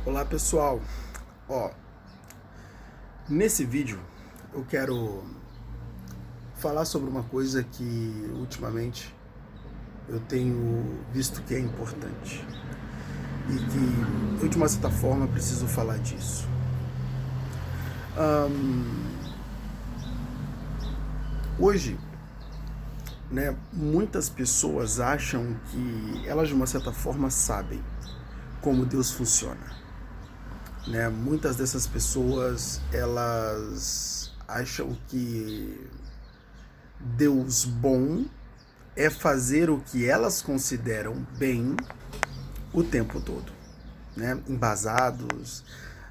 Olá pessoal, ó, nesse vídeo eu quero falar sobre uma coisa que ultimamente eu tenho visto que é importante e que eu de uma certa forma preciso falar disso. Hoje, né, muitas pessoas acham que elas de uma certa forma sabem como Deus funciona. Né? Muitas dessas pessoas, elas acham que Deus bom é fazer o que elas consideram bem o tempo todo, né? Embasados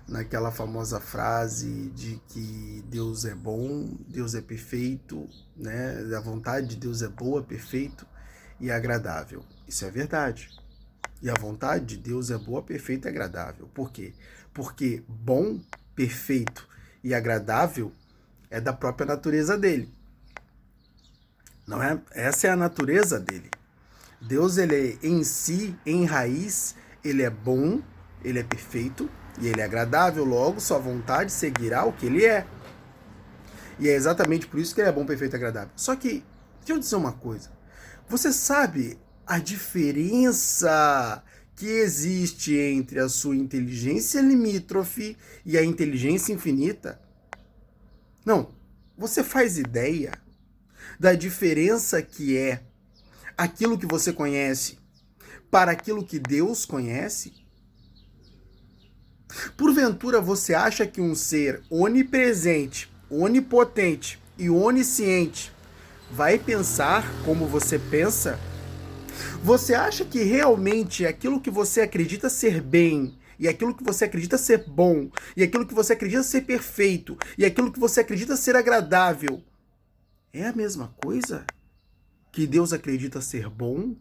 naquela famosa frase de que Deus é bom, Deus é perfeito, né? A vontade de Deus é boa, perfeito e agradável. Isso é verdade. E a vontade de Deus é boa, perfeita e agradável. Por quê? Porque bom, perfeito e agradável é da própria natureza dele. Não é? Essa é a natureza dele. Deus, ele é em si, em raiz, ele é bom, ele é perfeito e ele é agradável. Logo, sua vontade seguirá o que ele é. E é exatamente por isso que ele é bom, perfeito e agradável. Só que, deixa eu dizer uma coisa. Você sabe a diferença que existe entre a sua inteligência limítrofe e a inteligência infinita? Não, você faz ideia da diferença que é aquilo que você conhece para aquilo que Deus conhece? Porventura você acha que um ser onipresente, onipotente e onisciente vai pensar como você pensa? Você acha que realmente aquilo que você acredita ser bem, e aquilo que você acredita ser bom, e aquilo que você acredita ser perfeito, e aquilo que você acredita ser agradável, é a mesma coisa que Deus acredita ser bom,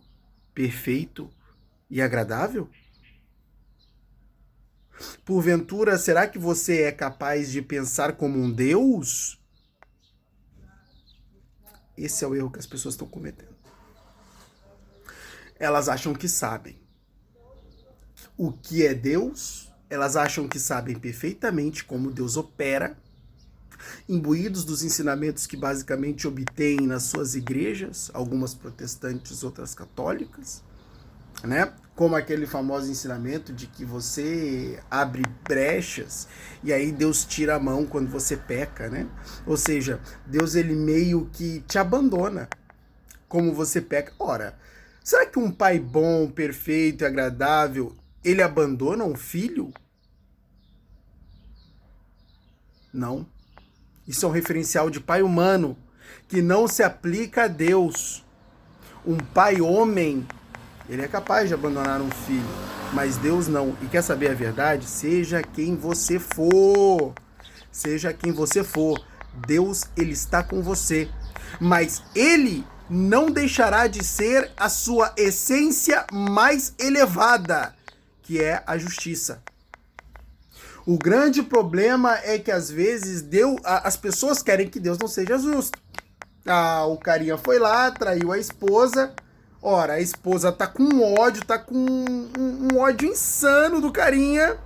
perfeito e agradável? Porventura, será que você é capaz de pensar como um Deus? Esse é o erro que as pessoas estão cometendo. Elas acham que sabem o que é Deus, elas acham que sabem perfeitamente como Deus opera, imbuídos dos ensinamentos que basicamente obtêm nas suas igrejas, algumas protestantes, outras católicas, né? Como aquele famoso ensinamento de que você abre brechas e aí Deus tira a mão quando você peca, né? Ou seja, Deus ele meio que te abandona como você peca. Ora, será que um pai bom, perfeito e agradável, ele abandona um filho? Não. Isso é um referencial de pai humano, que não se aplica a Deus. Um pai homem, ele é capaz de abandonar um filho, mas Deus não. E quer saber a verdade? Seja quem você for. Seja quem você for. Deus, ele está com você. Mas ele não deixará de ser a sua essência mais elevada, que é a justiça. O grande problema é que às vezes as pessoas querem que Deus não seja justo. O carinha foi lá, traiu a esposa. Ora, a esposa tá com ódio, tá com um ódio insano do carinha.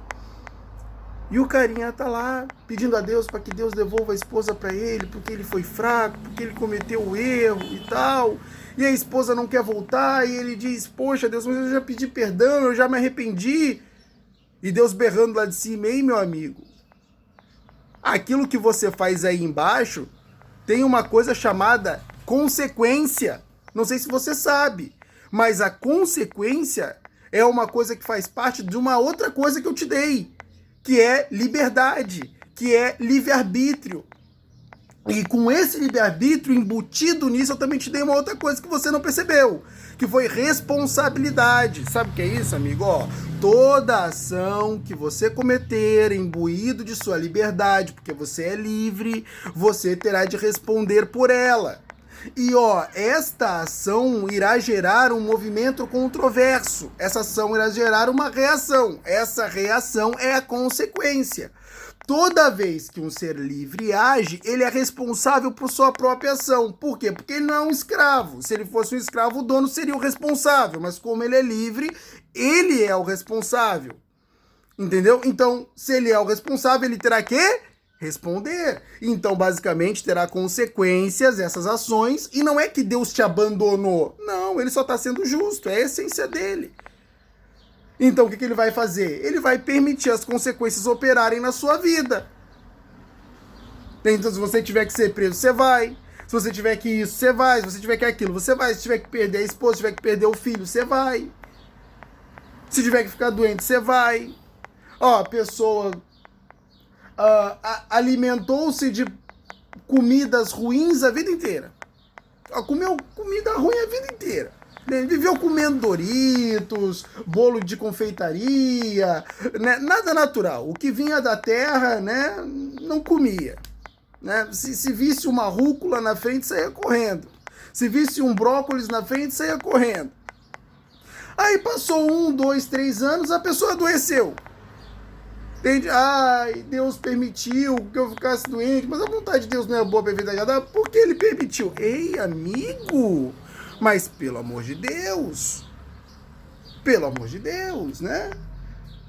E o carinha tá lá pedindo a Deus para que Deus devolva a esposa para ele, porque ele foi fraco, porque ele cometeu o erro e tal. E a esposa não quer voltar e ele diz: "Poxa, Deus, mas eu já pedi perdão, eu já me arrependi". E Deus berrando lá de cima: "Ei, meu amigo, aquilo que você faz aí embaixo tem uma coisa chamada consequência. Não sei se você sabe, mas a consequência é uma coisa que faz parte de uma outra coisa que eu te dei, que é liberdade, que é livre-arbítrio. E com esse livre-arbítrio embutido nisso, eu também te dei uma outra coisa que você não percebeu, que foi responsabilidade. Sabe o que é isso, amigo? Toda ação que você cometer imbuído de sua liberdade, porque você é livre, você terá de responder por ela. E esta ação irá gerar um movimento controverso. Essa ação irá gerar uma reação. Essa reação é a consequência. Toda vez que um ser livre age, ele é responsável por sua própria ação. Por quê? Porque ele não é um escravo. Se ele fosse um escravo, o dono seria o responsável. Mas como ele é livre, ele é o responsável. Entendeu? Então, se ele é o responsável, ele terá que responder. Então, basicamente, terá consequências essas ações. E não é que Deus te abandonou. Não, ele só está sendo justo. É a essência dele. Então, o que ele vai fazer? Ele vai permitir as consequências operarem na sua vida. Então, se você tiver que ser preso, você vai. Se você tiver que isso, você vai. Se você tiver que aquilo, você vai. Se tiver que perder a esposa, se tiver que perder o filho, você vai. Se tiver que ficar doente, você vai. Ó, a pessoa alimentou-se de comidas ruins a vida inteira. Comeu comida ruim a vida inteira. Viveu comendo Doritos, bolo de confeitaria, né? Nada natural. O que vinha da terra, né, não comia. Né? Se visse uma rúcula na frente, saía correndo. Se visse um brócolis na frente, saía correndo. Aí passou 1, 2, 3 anos, a pessoa adoeceu. Entende? Ai, Deus permitiu que eu ficasse doente, mas a vontade de Deus não é boa, perfeita e agradável, porque ele permitiu. Ei, amigo, mas pelo amor de Deus, né?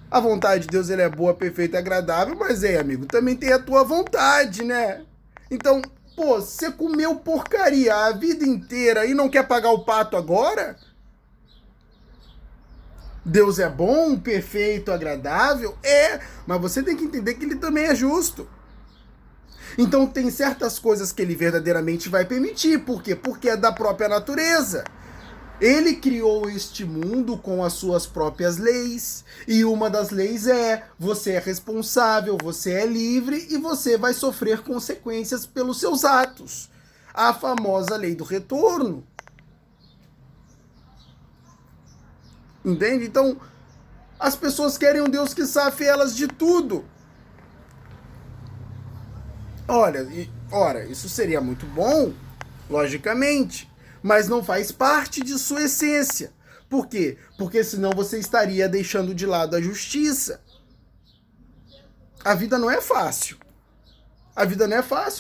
A vontade de Deus ele é boa, perfeita e agradável, mas, amigo, também tem a tua vontade, né? Então, pô, você comeu porcaria a vida inteira e não quer pagar o pato agora? Deus é bom, perfeito, agradável? Mas você tem que entender que ele também é justo. Então tem certas coisas que ele verdadeiramente vai permitir. Por quê? Porque é da própria natureza. Ele criou este mundo com as suas próprias leis. E uma das leis é: você é responsável, você é livre e você vai sofrer consequências pelos seus atos. A famosa lei do retorno. Entende? Então, as pessoas querem um Deus que safe elas de tudo. Ora, isso seria muito bom, logicamente, mas não faz parte de sua essência. Por quê? Porque senão você estaria deixando de lado a justiça. A vida não é fácil.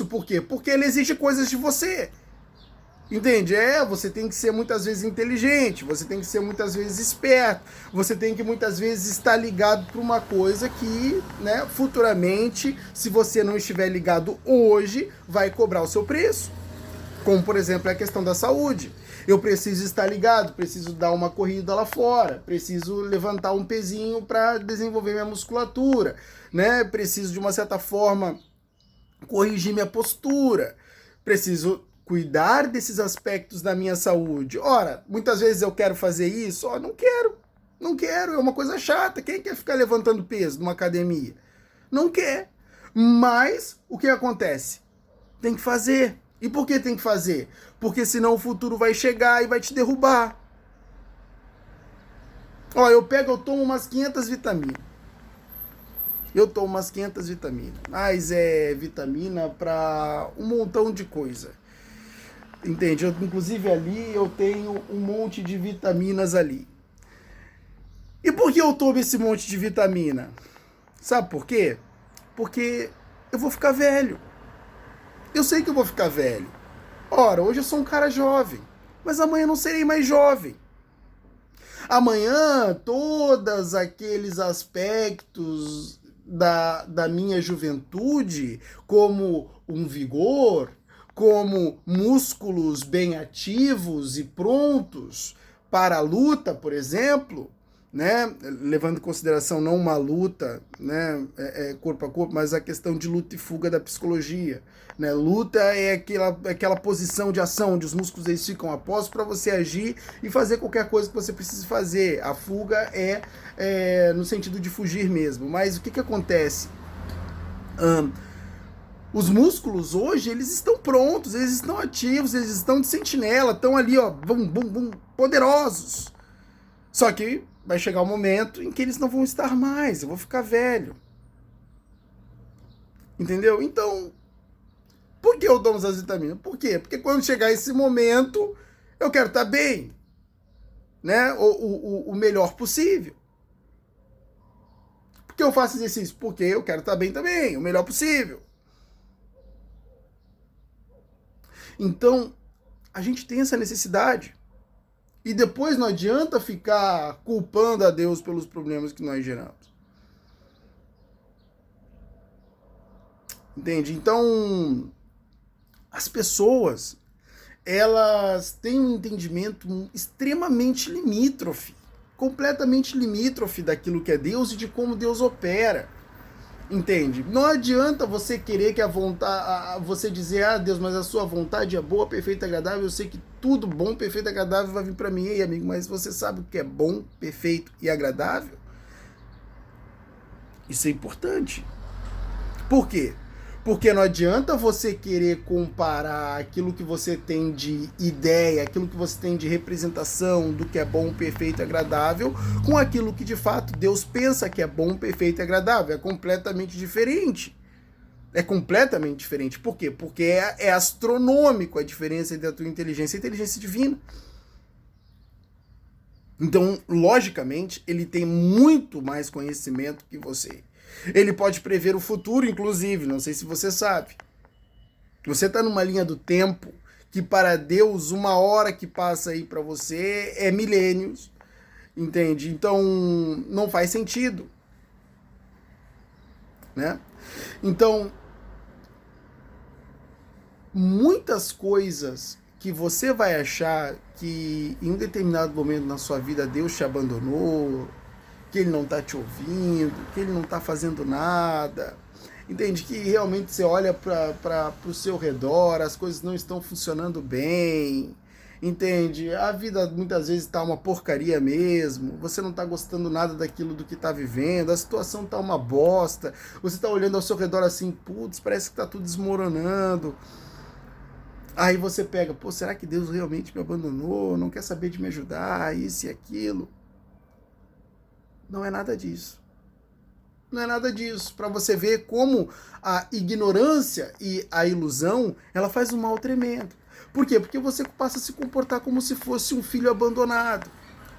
Por quê? Porque ele exige coisas de você. Entende? Você tem que ser muitas vezes inteligente, você tem que ser muitas vezes esperto, você tem que muitas vezes estar ligado para uma coisa que, né, futuramente, se você não estiver ligado hoje, vai cobrar o seu preço. Como, por exemplo, a questão da saúde. Eu preciso estar ligado, preciso dar uma corrida lá fora, preciso levantar um pezinho para desenvolver minha musculatura, né? Preciso, de uma certa forma, corrigir minha postura, preciso cuidar desses aspectos da minha saúde. Ora, muitas vezes eu quero fazer isso, não quero, é uma coisa chata. Quem quer ficar levantando peso numa academia? Não quer. Mas o que acontece? Tem que fazer. E por que tem que fazer? Porque senão o futuro vai chegar e vai te derrubar. Eu tomo umas 500 vitaminas. Mas é vitamina para um montão de coisa. Entende? Inclusive ali eu tenho um monte de vitaminas ali. E por que eu tomo esse monte de vitamina? Sabe por quê? Porque eu vou ficar velho. Eu sei que eu vou ficar velho. Ora, hoje eu sou um cara jovem, mas amanhã eu não serei mais jovem. Amanhã, todos aqueles aspectos da minha juventude, como um vigor, como músculos bem ativos e prontos para a luta, por exemplo, né? Levando em consideração não uma luta, né, corpo a corpo, mas a questão de luta e fuga da psicologia. Né? Luta é aquela posição de ação onde os músculos eles ficam apostos para você agir e fazer qualquer coisa que você precise fazer. A fuga é no sentido de fugir mesmo. Mas o que acontece? Os músculos hoje, eles estão prontos, eles estão ativos, eles estão de sentinela, estão ali, ó, poderosos. Só que vai chegar um momento em que eles não vão estar mais, eu vou ficar velho. Entendeu? Então, por que eu tomo essas vitaminas? Por quê? Porque quando chegar esse momento, eu quero estar bem, né? O melhor possível. Por que eu faço exercício? Porque eu quero estar bem também, o melhor possível. Então, a gente tem essa necessidade. E depois não adianta ficar culpando a Deus pelos problemas que nós geramos. Entende? Então, as pessoas, elas têm um entendimento extremamente limítrofe, completamente limítrofe daquilo que é Deus e de como Deus opera. Entende? Não adianta você querer que a vontade, você dizer, ah, Deus, mas a sua vontade é boa, perfeita e agradável, eu sei que tudo bom, perfeito e agradável vai vir para mim. Ei, amigo, mas você sabe o que é bom, perfeito e agradável? Isso é importante. Por quê? Porque não adianta você querer comparar aquilo que você tem de ideia, aquilo que você tem de representação do que é bom, perfeito e agradável, com aquilo que de fato Deus pensa que é bom, perfeito e agradável. É completamente diferente. É completamente diferente. Por quê? Porque é astronômico a diferença entre a tua inteligência e a inteligência divina. Então, logicamente, ele tem muito mais conhecimento que você. Ele pode prever o futuro, inclusive, não sei se você sabe. Você está numa linha do tempo que para Deus uma hora que passa aí para você é milênios, entende? Então não faz sentido, né? Então muitas coisas que você vai achar que em um determinado momento na sua vida Deus te abandonou, que ele não está te ouvindo, que ele não está fazendo nada, entende? Que realmente você olha para o seu redor, as coisas não estão funcionando bem, entende? A vida muitas vezes está uma porcaria mesmo, você não está gostando nada daquilo do que está vivendo, a situação está uma bosta, você está olhando ao seu redor assim, putz, parece que está tudo desmoronando. Aí você pega, pô, será que Deus realmente me abandonou? Não quer saber de me ajudar, isso e aquilo? Não é nada disso. Não é nada disso. Para você ver como a ignorância e a ilusão, ela faz um mal tremendo. Por quê? Porque você passa a se comportar como se fosse um filho abandonado.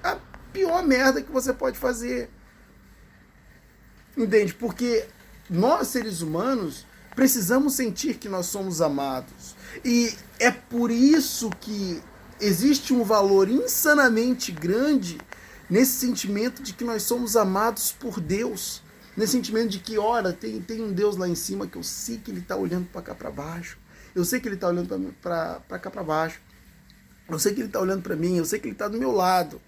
A pior merda que você pode fazer. Entende? Porque nós, seres humanos, precisamos sentir que nós somos amados. E é por isso que existe um valor insanamente grande nesse sentimento de que nós somos amados por Deus, nesse sentimento de que, ora, tem um Deus lá em cima que eu sei que ele está olhando para cá para baixo, eu sei que ele está olhando para cá para baixo, eu sei que ele está olhando para mim, eu sei que ele está do meu lado,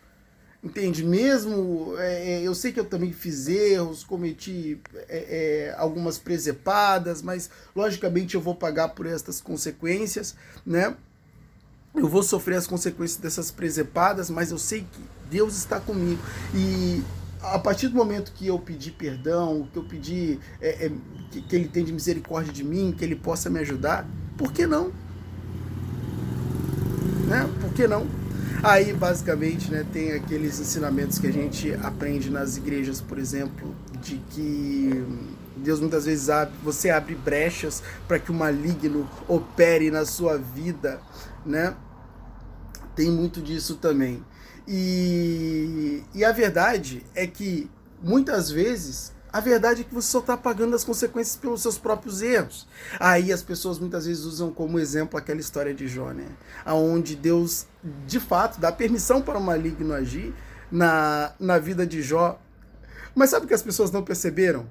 entende? Mesmo, eu sei que eu também fiz erros, cometi algumas presepadas, mas logicamente eu vou pagar por estas consequências, né? Eu vou sofrer as consequências dessas presepadas, mas eu sei que Deus está comigo. E a partir do momento que eu pedi perdão, que eu pedi que Ele tenha misericórdia de mim, que Ele possa me ajudar, por que não? Né? Por que não? Aí, basicamente, né, tem aqueles ensinamentos que a gente aprende nas igrejas, por exemplo, de que Deus muitas vezes você abre brechas para que o maligno opere na sua vida, né? Tem muito disso também. E a verdade é que, muitas vezes, a verdade é que você só está pagando as consequências pelos seus próprios erros. Aí as pessoas muitas vezes usam como exemplo aquela história de Jó, né? Onde Deus, de fato, dá permissão para o maligno agir na vida de Jó. Mas sabe o que as pessoas não perceberam?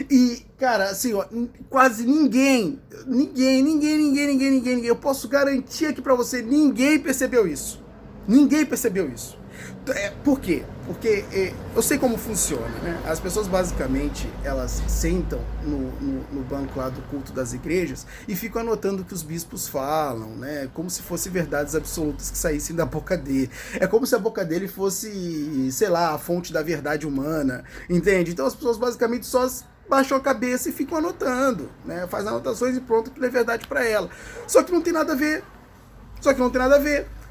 E, cara, assim, ó, quase ninguém, eu posso garantir aqui pra você, ninguém percebeu isso. Ninguém percebeu isso. Por quê? Porque eu sei como funciona, né? As pessoas, basicamente, elas sentam no banco lá do culto das igrejas e ficam anotando o que os bispos falam, né? Como se fossem verdades absolutas que saíssem da boca dele. É como se a boca dele fosse, sei lá, a fonte da verdade humana, entende? Então as pessoas, basicamente, só baixam a cabeça e ficam anotando, né? Faz anotações e pronto, aquilo é verdade para ela. Só que não tem nada a ver.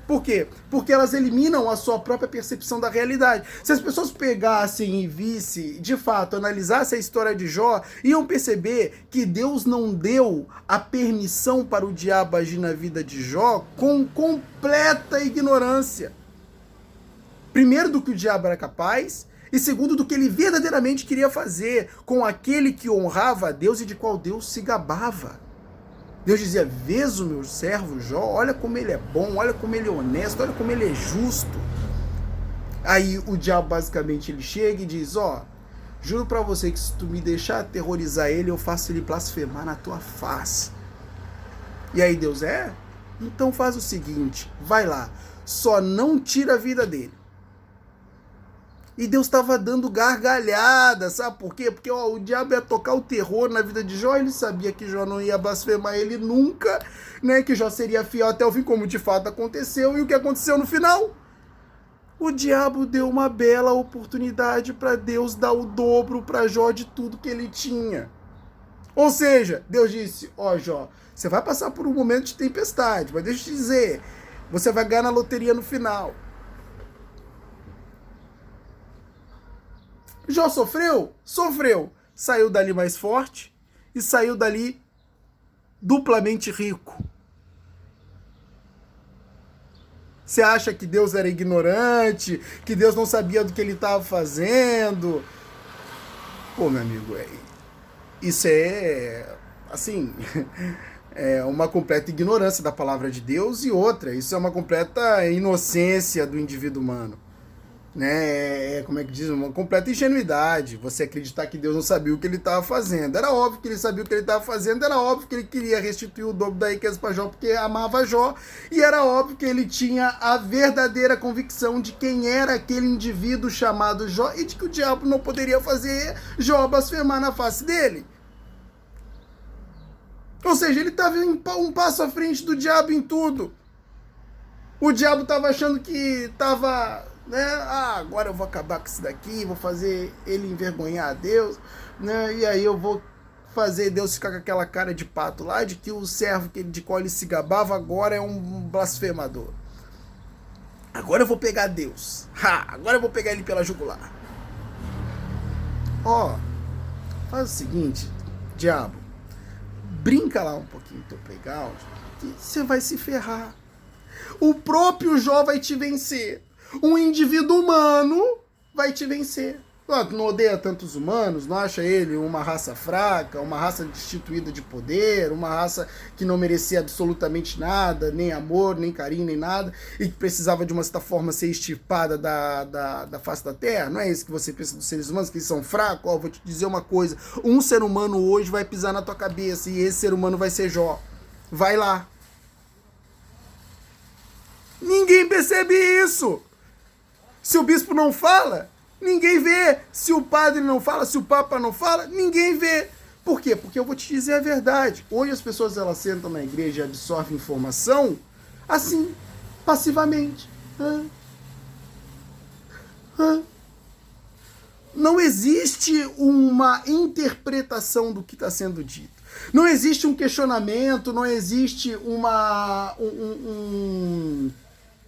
Por quê? Porque elas eliminam a sua própria percepção da realidade. Se as pessoas pegassem e vissem, de fato, analisassem a história de Jó, iam perceber que Deus não deu a permissão para o diabo agir na vida de Jó com completa ignorância. Primeiro, do que o diabo era capaz, e segundo, do que ele verdadeiramente queria fazer com aquele que honrava a Deus e de qual Deus se gabava. Deus dizia, vês o meu servo Jó, olha como ele é bom, olha como ele é honesto, olha como ele é justo. Aí o diabo basicamente ele chega e diz, Juro pra você que se tu me deixar aterrorizar ele, eu faço ele blasfemar na tua face. E aí Deus, então faz o seguinte, vai lá, só não tira a vida dele. E Deus estava dando gargalhada, sabe por quê? Porque o diabo ia tocar o terror na vida de Jó, ele sabia que Jó não ia blasfemar ele nunca, né? Que Jó seria fiel até o fim, como de fato aconteceu. E o que aconteceu no final? O diabo deu uma bela oportunidade para Deus dar o dobro para Jó de tudo que ele tinha. Ou seja, Deus disse, Jó, você vai passar por um momento de tempestade, mas deixa eu te dizer, você vai ganhar na loteria no final. Jó sofreu? Sofreu. Saiu dali mais forte e saiu dali duplamente rico. Você acha que Deus era ignorante, que Deus não sabia do que ele estava fazendo? Pô, meu amigo, isso assim, é uma completa ignorância da palavra de Deus e outra, isso é uma completa inocência do indivíduo humano. Né? Como é que diz? Uma completa ingenuidade. Você acreditar que Deus não sabia o que ele estava fazendo. Era óbvio que ele sabia o que ele estava fazendo, era óbvio que ele queria restituir o dobro da riqueza para Jó porque amava Jó, e era óbvio que ele tinha a verdadeira convicção de quem era aquele indivíduo chamado Jó e de que o diabo não poderia fazer Jó blasfemar na face dele. Ou seja, ele estava um passo à frente do diabo em tudo. O diabo estava achando que estava... né? Agora eu vou acabar com isso daqui, vou fazer ele envergonhar a Deus, né? E aí eu vou fazer Deus ficar com aquela cara de pato lá, de que o servo de qual ele se gabava agora é um blasfemador. Agora eu vou pegar Deus. Agora eu vou pegar ele pela jugular. Faz o seguinte, diabo, brinca lá um pouquinho no teu playground, que você vai se ferrar. O próprio Jó vai te vencer. Um indivíduo humano vai te vencer. Tu não odeia tantos humanos, não acha ele uma raça fraca, uma raça destituída de poder, uma raça que não merecia absolutamente nada, nem amor, nem carinho, nem nada, e que precisava de uma certa forma ser extirpada da face da terra? Não é isso que você pensa dos seres humanos, que eles são fracos? Vou te dizer uma coisa, um ser humano hoje vai pisar na tua cabeça e esse ser humano vai ser Jó. Vai lá. Ninguém percebe isso. Se o bispo não fala, ninguém vê. Se o padre não fala, se o papa não fala, ninguém vê. Por quê? Porque eu vou te dizer a verdade. Hoje as pessoas elas sentam na igreja e absorvem informação assim, passivamente. Não existe uma interpretação do que está sendo dito. Não existe um questionamento, não existe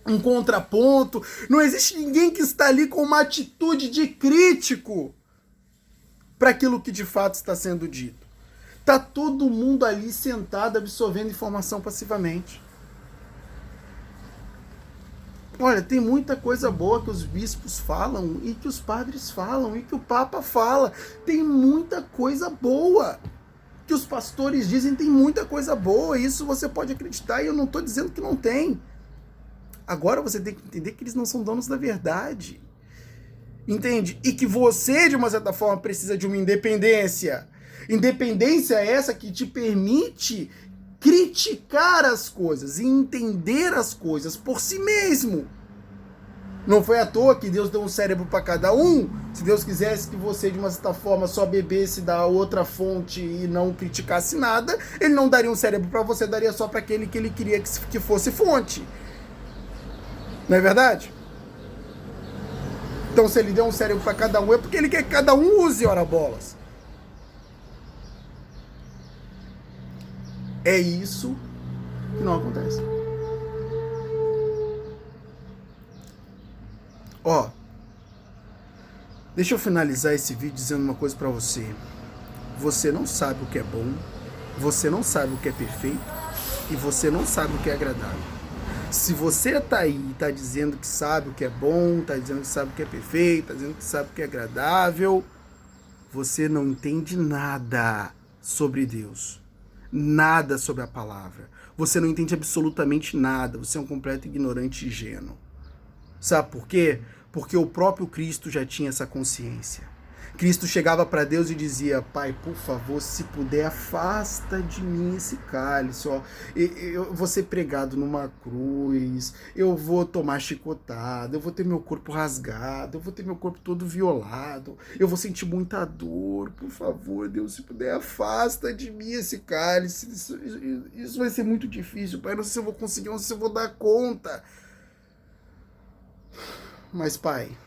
um contraponto, não existe ninguém que está ali com uma atitude de crítico para aquilo que de fato está sendo dito. Está todo mundo ali sentado absorvendo informação passivamente. Olha, tem muita coisa boa que os bispos falam e que os padres falam e que o Papa fala. Tem muita coisa boa que os pastores dizem, tem muita coisa boa. Isso você pode acreditar e eu não estou dizendo que não tem. Agora você tem que entender que eles não são donos da verdade. Entende? E que você, de uma certa forma, precisa de uma independência. Independência é essa que te permite criticar as coisas e entender as coisas por si mesmo. Não foi à toa que Deus deu um cérebro para cada um. Se Deus quisesse que você, de uma certa forma, só bebesse da outra fonte e não criticasse nada, ele não daria um cérebro para você, daria só para aquele que ele queria que fosse fonte. Não é verdade? Então, se ele deu um cérebro para cada um, é porque ele quer que cada um use, ora bolas. É isso que não acontece. Deixa eu finalizar esse vídeo dizendo uma coisa para você. Você não sabe o que é bom, você não sabe o que é perfeito e você não sabe o que é agradável. Se você tá aí e tá dizendo que sabe o que é bom, tá dizendo que sabe o que é perfeito, tá dizendo que sabe o que é agradável, você não entende nada sobre Deus. Nada sobre a palavra. Você não entende absolutamente nada. Você é um completo ignorante e ingênuo. Sabe por quê? Porque o próprio Cristo já tinha essa consciência. Cristo chegava para Deus e dizia: Pai, por favor, se puder, afasta de mim esse cálice. Ó. Eu vou ser pregado numa cruz, eu vou tomar chicotada, eu vou ter meu corpo rasgado, eu vou ter meu corpo todo violado, eu vou sentir muita dor. Por favor, Deus, se puder, afasta de mim esse cálice. Isso vai ser muito difícil, Pai. Não sei se eu vou conseguir, não sei se eu vou dar conta. Mas, Pai,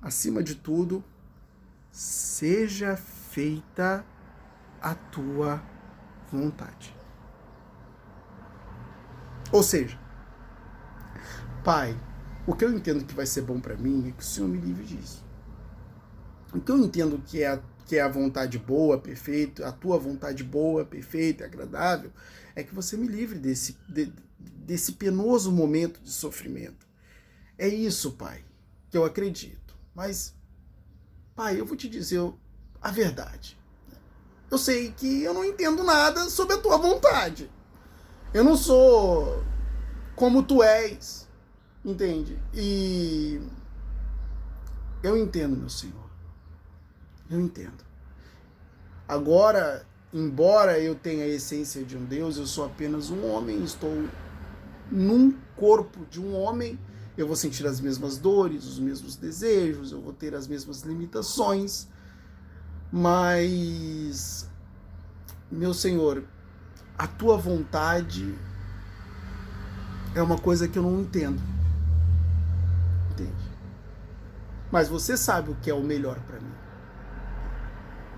acima de tudo, seja feita a tua vontade. Ou seja, Pai, o que eu entendo que vai ser bom para mim é que o Senhor me livre disso. O que eu entendo que é a vontade boa, perfeita, a tua vontade boa, perfeita, agradável, é que você me livre desse penoso momento de sofrimento. É isso, Pai, que eu acredito. Mas, Pai, eu vou te dizer a verdade. Eu sei que eu não entendo nada sobre a tua vontade. Eu não sou como tu és, entende? E eu entendo, meu Senhor. Eu entendo. Agora, embora eu tenha a essência de um Deus, eu sou apenas um homem, estou num corpo de um homem. Eu vou sentir as mesmas dores, os mesmos desejos, eu vou ter as mesmas limitações, mas, meu Senhor, a tua vontade é uma coisa que eu não entendo, entende? Mas você sabe o que é o melhor para mim.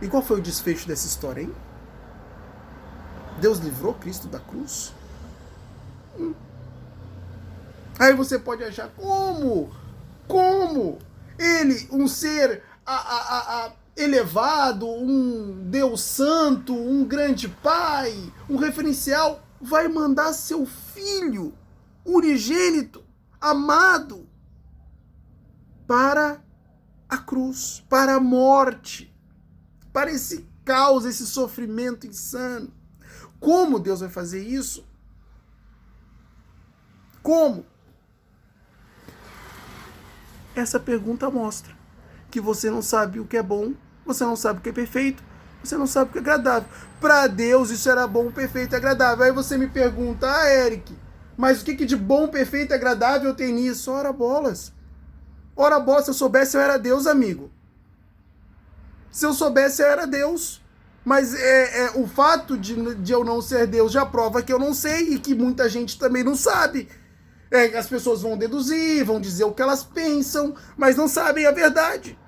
E qual foi o desfecho dessa história, hein? Deus livrou Cristo da cruz? Aí você pode achar, como? Ele, um ser elevado, um Deus santo, um grande pai, um referencial, vai mandar seu filho, unigênito, amado, para a cruz, para a morte, para esse caos, esse sofrimento insano. Como Deus vai fazer isso? Como? Essa pergunta mostra que você não sabe o que é bom, você não sabe o que é perfeito, você não sabe o que é agradável. Para Deus isso era bom, perfeito e agradável. Aí você me pergunta, Eric, mas o que de bom, perfeito e agradável tem nisso? Ora bolas. Ora bolas, se eu soubesse eu era Deus, amigo. Se eu soubesse eu era Deus. Mas o fato de eu não ser Deus já prova que eu não sei e que muita gente também não sabe. As pessoas vão deduzir, vão dizer o que elas pensam, mas não sabem a verdade.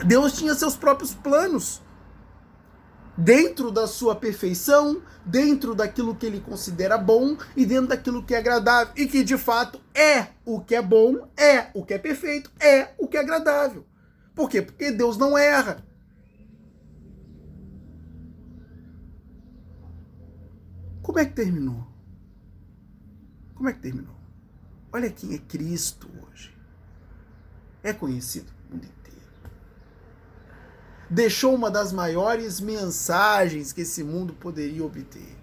Deus tinha seus próprios planos. Dentro da sua perfeição, dentro daquilo que ele considera bom e dentro daquilo que é agradável. E que de fato é o que é bom, é o que é perfeito, é o que é agradável. Por quê? Porque Deus não erra. Como é que terminou? Como é que terminou? Olha quem é Cristo hoje. É conhecido no mundo inteiro. Deixou uma das maiores mensagens que esse mundo poderia obter.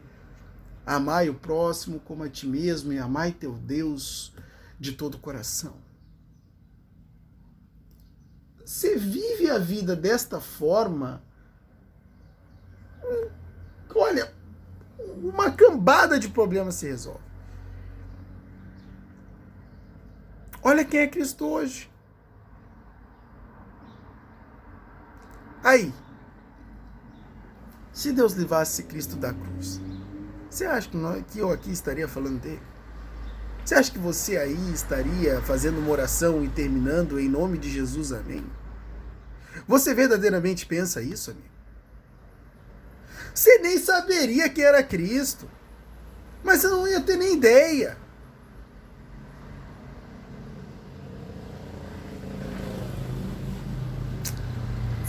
Amai o próximo como a ti mesmo e amai teu Deus de todo o coração. Você vive a vida desta forma, olha, uma cambada de problemas se resolve. Olha quem é Cristo hoje. Aí, se Deus livrasse Cristo da cruz, você acha que eu aqui estaria falando dele? Você acha que você aí estaria fazendo uma oração e terminando em nome de Jesus, amém? Você verdadeiramente pensa isso, amigo? Você nem saberia que era Cristo, mas você não ia ter nem ideia.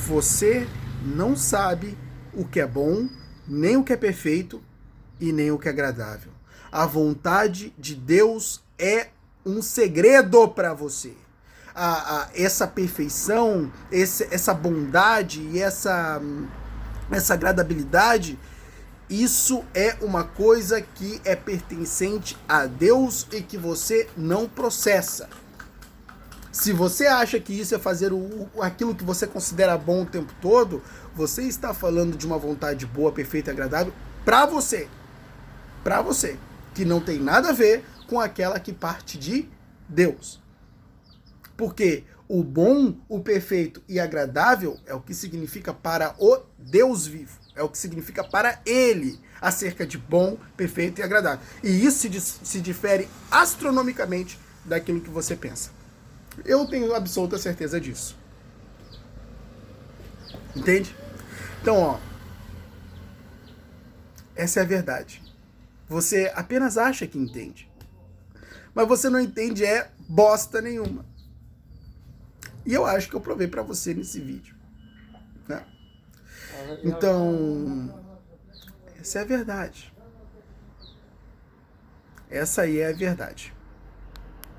Você não sabe o que é bom, nem o que é perfeito e nem o que é agradável. A vontade de Deus é um segredo para você. Essa perfeição, essa bondade e essa agradabilidade, isso é uma coisa que é pertencente a Deus e que você não processa. Se você acha que isso é fazer aquilo que você considera bom o tempo todo, você está falando de uma vontade boa, perfeita e agradável para você. Para você. Que não tem nada a ver com aquela que parte de Deus. Porque o bom, o perfeito e agradável é o que significa para o Deus vivo. É o que significa para ele acerca de bom, perfeito e agradável. E isso se difere astronomicamente daquilo que você pensa. Eu tenho absoluta certeza disso. Entende? Então, ó, essa é a verdade. Você apenas acha que entende. Mas você não entende bosta nenhuma. E eu acho que eu provei pra você nesse vídeo. Né? Então, essa é a verdade. Essa aí é a verdade.